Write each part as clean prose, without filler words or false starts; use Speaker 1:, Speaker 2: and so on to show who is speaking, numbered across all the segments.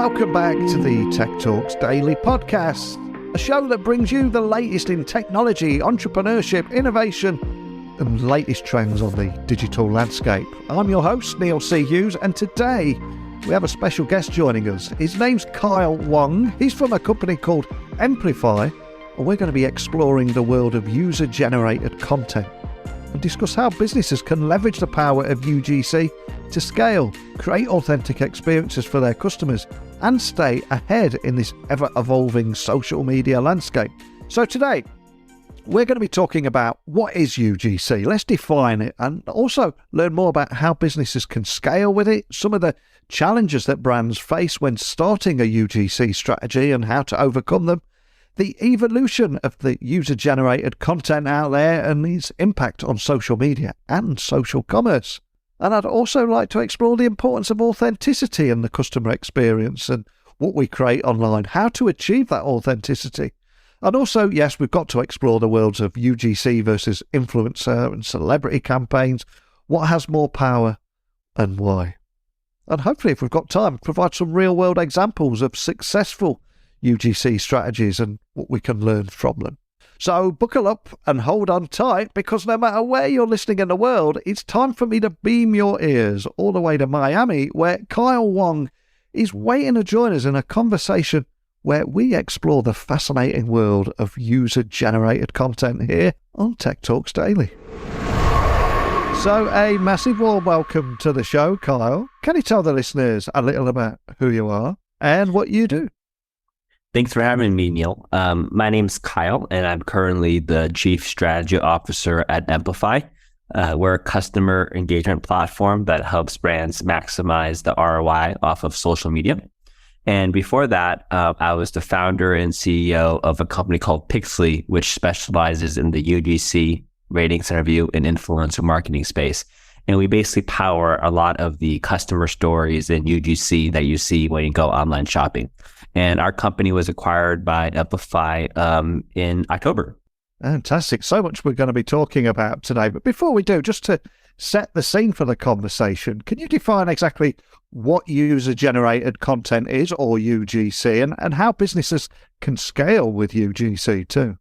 Speaker 1: Welcome back to the Tech Talks Daily podcast, a show that brings you the latest in technology, entrepreneurship, innovation, and latest trends on the digital landscape. I'm your host, Neil C. Hughes, and today we have a special guest joining us. His name's Kyle Wong. He's from a company called Emplifi, and we're going to be exploring the world of user-generated content and discuss how businesses can leverage the power of UGC to scale, create authentic experiences for their customers, and stay ahead in this ever-evolving social media landscape. So today, we're going to be talking about what is UGC. Let's define it and also learn more about how businesses can scale with it, some of the challenges that brands face when starting a UGC strategy and how to overcome them, the evolution of the user-generated content out there and its impact on social media and social commerce. And I'd also like to explore the importance of authenticity in the customer experience and what we create online, how to achieve that authenticity. And also, yes, we've got to explore the worlds of UGC versus influencer and celebrity campaigns, what has more power and why. And hopefully, if we've got time, provide some real-world examples of successful UGC strategies and what we can learn from them. So buckle up and hold on tight, because no matter where you're listening in the world, it's time for me to beam your ears all the way to Miami, where Kyle Wong is waiting to join us in a conversation where we explore the fascinating world of user-generated content here on Tech Talks Daily. So a massive warm welcome to the show, Kyle. Can you tell the listeners a little about who you are and what you do?
Speaker 2: Thanks for having me, Neil. My name's Kyle, and I'm currently the Chief Strategy Officer at Emplifi. We're a customer engagement platform that helps brands maximize the ROI off of social media. And before that, I was the founder and CEO of a company called Pixly, which specializes in the UGC, ratings interview, and influencer marketing space. And we basically power a lot of the customer stories in UGC that you see when you go online shopping. And our company was acquired by Emplifi in October.
Speaker 1: Fantastic. So much we're going to be talking about today. But before we do, just to set the scene for the conversation, can you define exactly what user-generated content is, or UGC, and how businesses can scale with UGC too?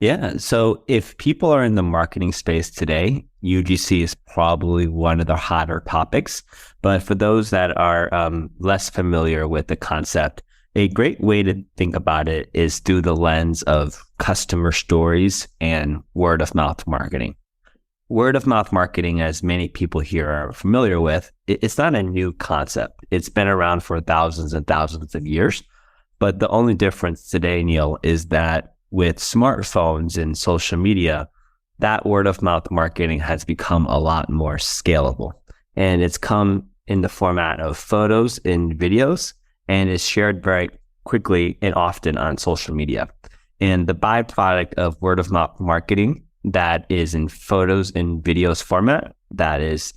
Speaker 2: Yeah. So if people are in the marketing space today, UGC is probably one of the hotter topics. But for those that are less familiar with the concept, a great way to think about it is through the lens of customer stories and word of mouth marketing. Word of mouth marketing, as many people here are familiar with, it's not a new concept. It's been around for thousands and thousands of years. But the only difference today, Neil, is that with smartphones and social media, that word of mouth marketing has become a lot more scalable. And it's come in the format of photos and videos, and is shared very quickly and often on social media. And the byproduct of word of mouth marketing that is in photos and videos format that is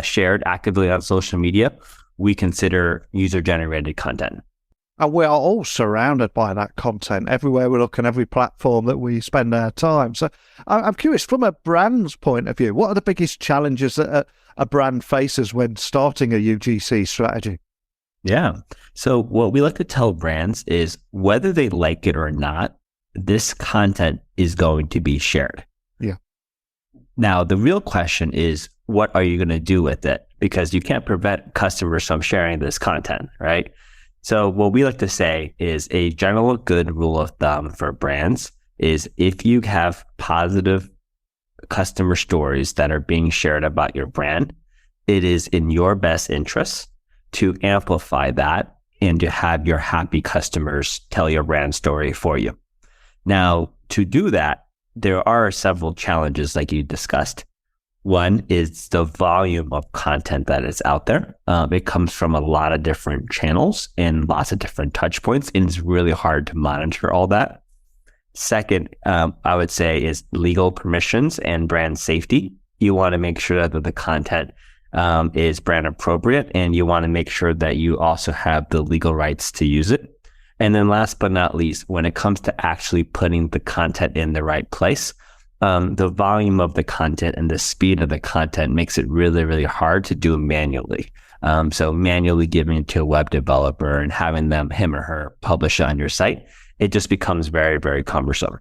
Speaker 2: shared actively on social media, we consider user-generated content.
Speaker 1: And we are all surrounded by that content everywhere we look, on every platform that we spend our time. So I'm curious, from a brand's point of view, what are the biggest challenges that a brand faces when starting a UGC strategy?
Speaker 2: Yeah. So what we like to tell brands is whether they like it or not, this content is going to be shared.
Speaker 1: Yeah.
Speaker 2: Now, the real question is, what are you going to do with it? Because you can't prevent customers from sharing this content, right? So what we like to say is a general good rule of thumb for brands is if you have positive customer stories that are being shared about your brand, it is in your best interest to amplify that and to have your happy customers tell your brand story for you. Now, to do that, there are several challenges like you discussed. One is the volume of content that is out there. It comes from a lot of different channels and lots of different touch points, and it's really hard to monitor all that. Second, I would say is legal permissions and brand safety. You want to make sure that the content is brand appropriate, and you want to make sure that you also have the legal rights to use it. And then last but not least, when it comes to actually putting the content in the right place, the volume of the content and the speed of the content makes it really, really hard to do manually. So manually giving it to a web developer and having him or her publish it on your site, it just becomes very, very cumbersome.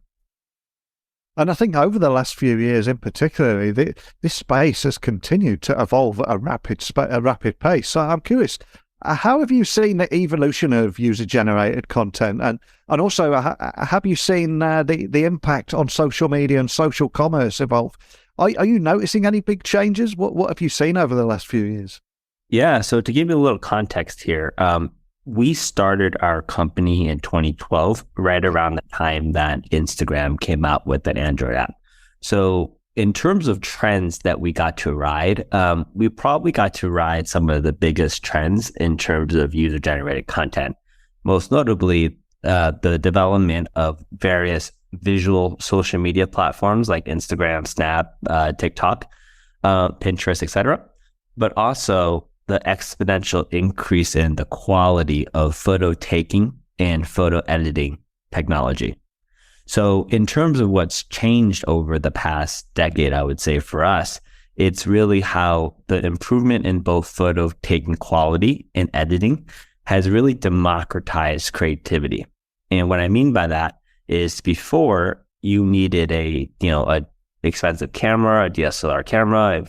Speaker 1: And I think over the last few years in particular, this space has continued to evolve at a rapid pace. So I'm curious, how have you seen the evolution of user-generated content? And also, have you seen the impact on social media and social commerce evolve? Are you noticing any big changes? What have you seen over the last few years?
Speaker 2: Yeah, so to give you a little context here, we started our company in 2012, right around the time that Instagram came out with an Android app. So in terms of trends that we got to ride, we probably got to ride some of the biggest trends in terms of user-generated content. Most notably, the development of various visual social media platforms like Instagram, Snap, TikTok, Pinterest, etc. But also the exponential increase in the quality of photo taking and photo editing technology. So in terms of what's changed over the past decade, I would say for us, it's really how the improvement in both photo taking quality and editing has really democratized creativity. And what I mean by that is before you needed a expensive camera, a DSLR camera,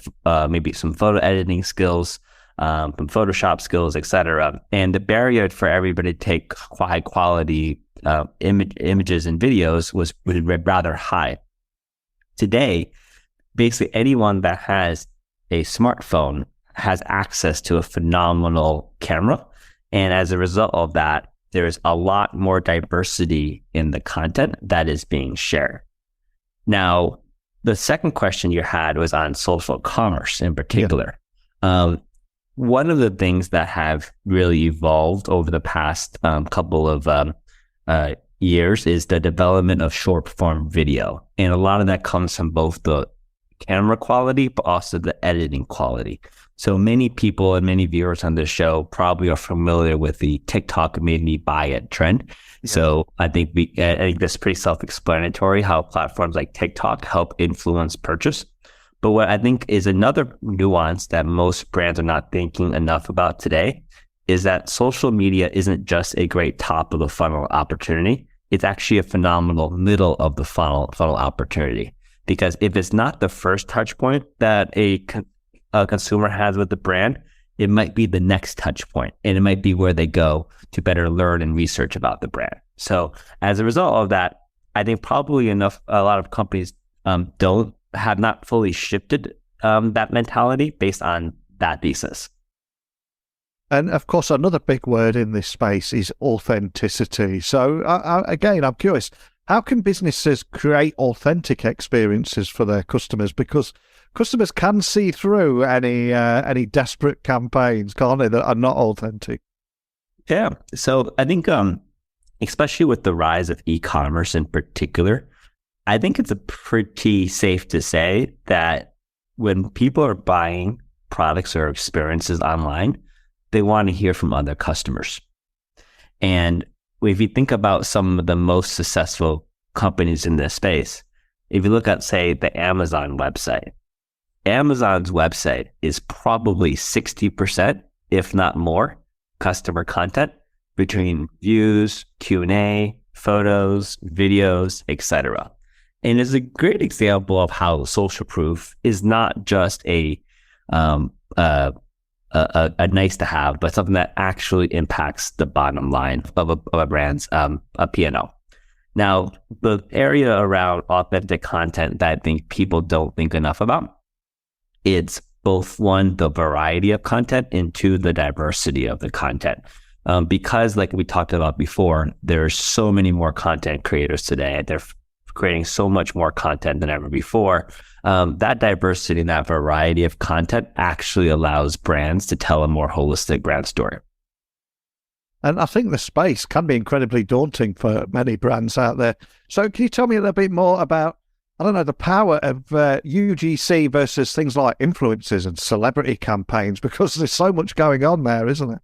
Speaker 2: maybe some photo editing skills, some Photoshop skills, etc. And the barrier for everybody to take high quality images and videos was rather high. Today, basically anyone that has a smartphone has access to a phenomenal camera. And as a result of that, there's a lot more diversity in the content that is being shared. Now, the second question you had was on social commerce in particular. Yeah. One of the things that have really evolved over the past couple of years is the development of short form video. And a lot of that comes from both the camera quality, but also the editing quality. So many people and many viewers on this show probably are familiar with the TikTok made me buy it trend. Yeah. So I think that's pretty self-explanatory how platforms like TikTok help influence purchase. But what I think is another nuance that most brands are not thinking enough about today is that social media isn't just a great top of the funnel opportunity. It's actually a phenomenal middle of the funnel opportunity. Because if it's not the first touch point that a consumer has with the brand, it might be the next touch point, and it might be where they go to better learn and research about the brand. So as a result of that, I think probably a lot of companies have not fully shifted that mentality based on that thesis.
Speaker 1: And of course, another big word in this space is authenticity. So again, I'm curious, how can businesses create authentic experiences for their customers? Because customers can see through any desperate campaigns, can't they, that are not authentic?
Speaker 2: Yeah. So I think, especially with the rise of e-commerce in particular, I think it's pretty safe to say that when people are buying products or experiences online, they want to hear from other customers. And if you think about some of the most successful companies in this space, if you look at, say, the Amazon website, Amazon's website is probably 60%, if not more, customer content between views, Q&A, photos, videos, etc. And it's a great example of how social proof is not just a nice to have, but something that actually impacts the bottom line of a brand's P&L. Now, the area around authentic content that I think people don't think enough about, it's both one, the variety of content, and two, the diversity of the content. Because like we talked about before, there's so many more content creators today. They're creating so much more content than ever before. That diversity and that variety of content actually allows brands to tell a more holistic brand story.
Speaker 1: And I think the space can be incredibly daunting for many brands out there. So can you tell me a little bit more about, the power of UGC versus things like influencers and celebrity campaigns, because there's so much going on there, isn't it?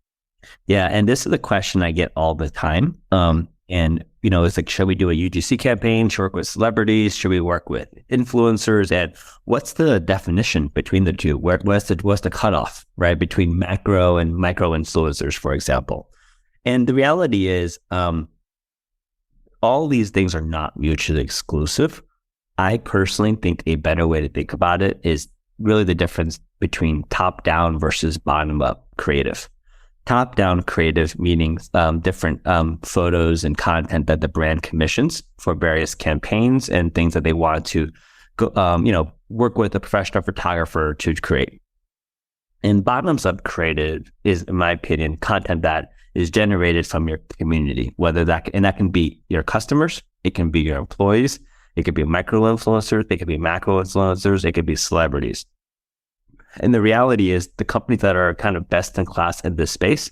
Speaker 2: Yeah, and this is a question I get all the time. And, it's like, should we do a UGC campaign? Should we work with celebrities? Should we work with influencers? And what's the definition between the two? What's the cutoff, right? Between macro and micro influencers, for example. And the reality is, all these things are not mutually exclusive. I personally think a better way to think about it is really the difference between top-down versus bottom-up creative. Top-down creative meaning different photos and content that the brand commissions for various campaigns and things that they want to go, work with a professional photographer to create. And bottoms-up creative is, in my opinion, content that is generated from your community, that can be your customers, it can be your employees, it could be micro influencers, it could be macro influencers, it could be celebrities. And the reality is the companies that are kind of best in class in this space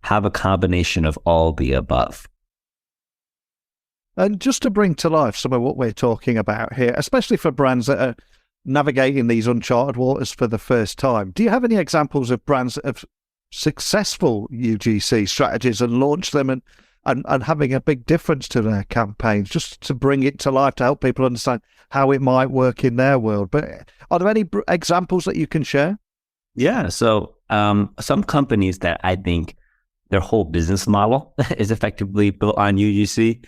Speaker 2: have a combination of all the above.
Speaker 1: And just to bring to life some of what we're talking about here, especially for brands that are navigating these uncharted waters for the first time, do you have any examples of brands that have successful UGC strategies and launched them and having a big difference to their campaigns, just to bring it to life, to help people understand how it might work in their world? But are there any examples that you can share?
Speaker 2: Yeah. So some companies that I think their whole business model is effectively built on UGC,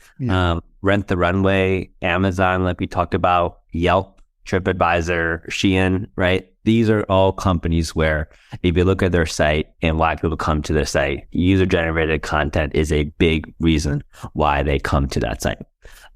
Speaker 2: Rent the Runway, Amazon, like we talked about, Yelp, TripAdvisor, Shein, right? These are all companies where if you look at their site and why people come to their site, user-generated content is a big reason why they come to that site.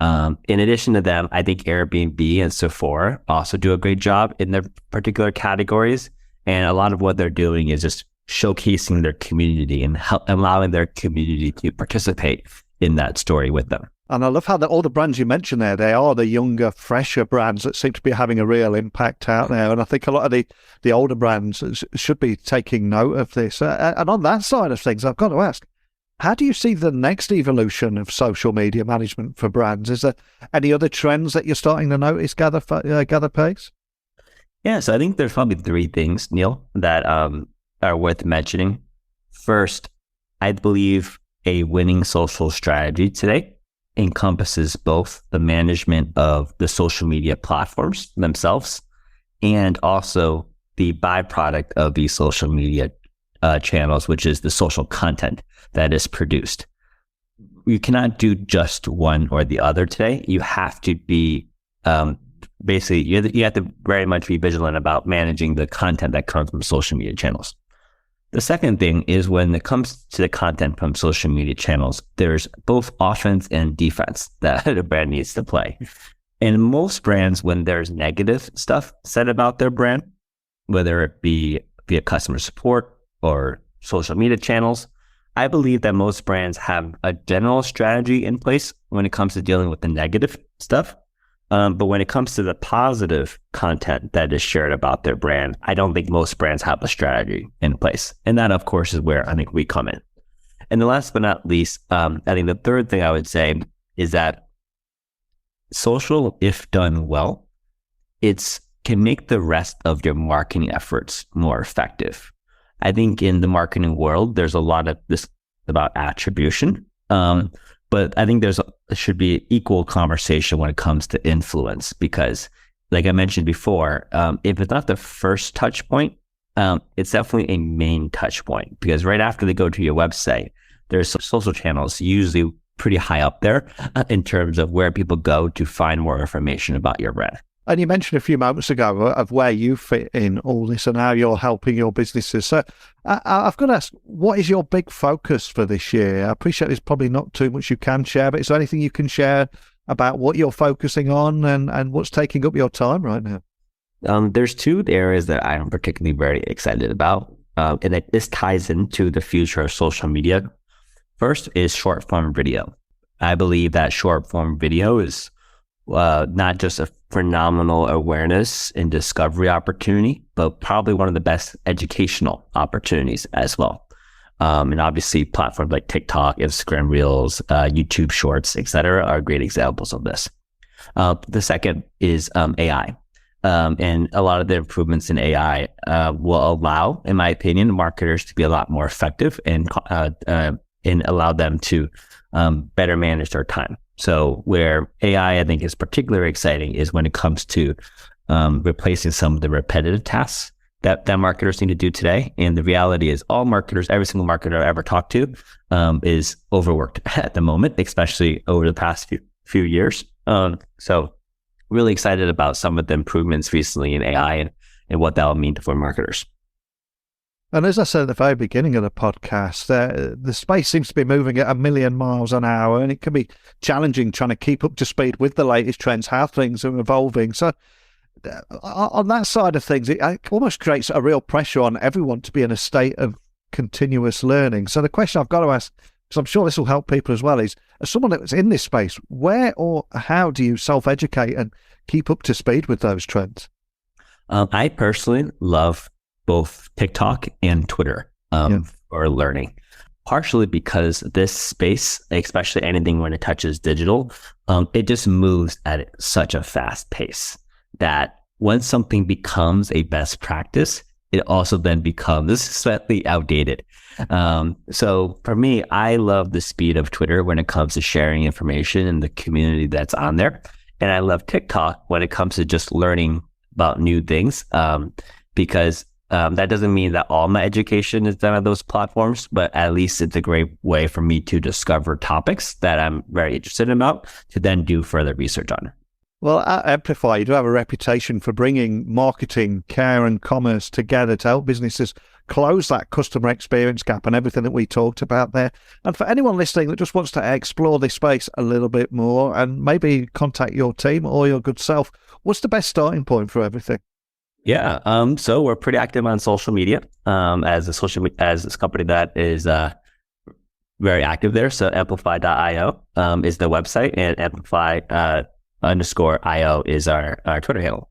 Speaker 2: In addition to them, I think Airbnb and Sephora also do a great job in their particular categories. And a lot of what they're doing is just showcasing their community and allowing their community to participate in that story with them.
Speaker 1: And I love how all the brands you mentioned there, they are the younger, fresher brands that seem to be having a real impact out there. And I think a lot of the older brands should be taking note of this. And on that side of things, I've got to ask, how do you see the next evolution of social media management for brands? Is there any other trends that you're starting to notice gather pace?
Speaker 2: Yeah, so I think there's probably three things, Neil, that are worth mentioning. First, I believe a winning social strategy today encompasses both the management of the social media platforms themselves and also the byproduct of these social media channels, which is the social content that is produced. You cannot do just one or the other today. You have to be basically, you have to very much be vigilant about managing the content that comes from social media channels. The second thing is when it comes to the content from social media channels, there's both offense and defense that a brand needs to play. And most brands, when there's negative stuff said about their brand, whether it be via customer support or social media channels, I believe that most brands have a general strategy in place when it comes to dealing with the negative stuff. But when it comes to the positive content that is shared about their brand, I don't think most brands have a strategy in place. And that, of course, is where I think we come in. And the last but not least, I think the third thing I would say is that social, if done well, can make the rest of your marketing efforts more effective. I think in the marketing world, there's a lot of this about attribution. But I think there should be equal conversation when it comes to influence, because like I mentioned before, if it's not the first touch point, it's definitely a main touch point, because right after they go to your website, there's some social channels usually pretty high up there in terms of where people go to find more information about your brand.
Speaker 1: And you mentioned a few moments ago of where you fit in all this and how you're helping your businesses. So I've got to ask, what is your big focus for this year? I appreciate there's probably not too much you can share, but is there anything you can share about what you're focusing on and what's taking up your time right now?
Speaker 2: There's two areas that I'm particularly very excited about, and that this ties into the future of social media. First is short form video. I believe that short form video is not just a phenomenal awareness and discovery opportunity, but probably one of the best educational opportunities as well. And obviously platforms like TikTok, Instagram Reels, YouTube Shorts, etc., are great examples of this. The second is AI. And a lot of the improvements in AI will allow, in my opinion, marketers to be a lot more effective and allow them to better manage their time. So where AI, I think, is particularly exciting is when it comes to replacing some of the repetitive tasks that marketers need to do today. And the reality is all marketers, every single marketer I've ever talked to is overworked at the moment, especially over the past few years. So really excited about some of the improvements recently in AI and what that will mean for marketers.
Speaker 1: And as I said at the very beginning of the podcast, the space seems to be moving at 1,000,000 miles an hour, and it can be challenging trying to keep up to speed with the latest trends, how things are evolving. So on that side of things, it almost creates a real pressure on everyone to be in a state of continuous learning. So the question I've got to ask, because I'm sure this will help people as well, is as someone that's in this space, where or how do you self-educate and keep up to speed with those trends?
Speaker 2: I personally love both TikTok and Twitter for learning, partially because this space, especially anything when it touches digital, it just moves at such a fast pace that when something becomes a best practice, it also then becomes slightly outdated. So for me, I love the speed of Twitter when it comes to sharing information and the community that's on there. And I love TikTok when it comes to just learning about new things, because that doesn't mean that all my education is done on those platforms, but at least it's a great way for me to discover topics that I'm very interested about to then do further research on.
Speaker 1: Well, at Emplifi, you do have a reputation for bringing marketing, care and commerce together to help businesses close that customer experience gap and everything that we talked about there. And for anyone listening that just wants to explore this space a little bit more and maybe contact your team or your good self, what's the best starting point for everything?
Speaker 2: Yeah, so we're pretty active on social media as this company that is very active there. So Emplifi.io is the website, and Emplifi_IO is our Twitter handle.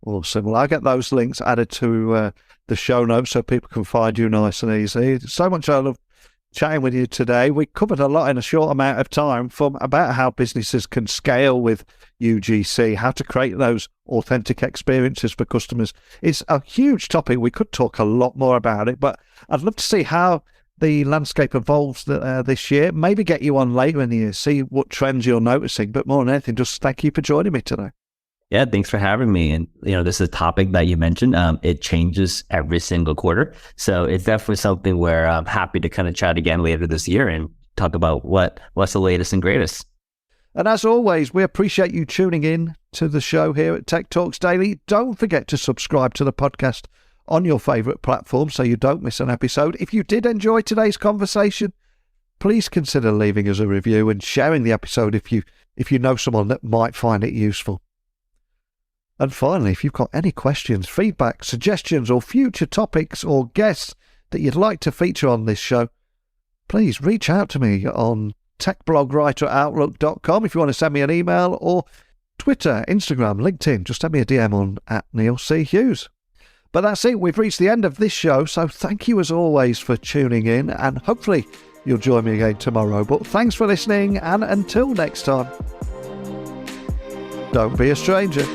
Speaker 1: Awesome. Well, I'll get those links added to the show notes so people can find you nice and easy. So much I love chatting with you today. We covered a lot in a short amount of time, from about how businesses can scale with UGC, how to create those authentic experiences for customers. It's a huge topic. We could talk a lot more about it, but I'd love to see how the landscape evolves this year. Maybe get you on later in the year, see what trends you're noticing. But more than anything, just thank you for joining me today.
Speaker 2: Yeah, thanks for having me. And, this is a topic that you mentioned. It changes every single quarter. So it's definitely something where I'm happy to kind of chat again later this year and talk about what's the latest and greatest.
Speaker 1: And as always, we appreciate you tuning in to the show here at Tech Talks Daily. Don't forget to subscribe to the podcast on your favourite platform so you don't miss an episode. If you did enjoy today's conversation, please consider leaving us a review and sharing the episode if you know someone that might find it useful. And finally, if you've got any questions, feedback, suggestions or future topics or guests that you'd like to feature on this show, please reach out to me on techblogwriter@outlook.com if you want to send me an email, or Twitter, Instagram, LinkedIn. Just send me a DM on @NeilC.Hughes. But that's it. We've reached the end of this show. So thank you as always for tuning in, and hopefully you'll join me again tomorrow. But thanks for listening, and until next time, don't be a stranger.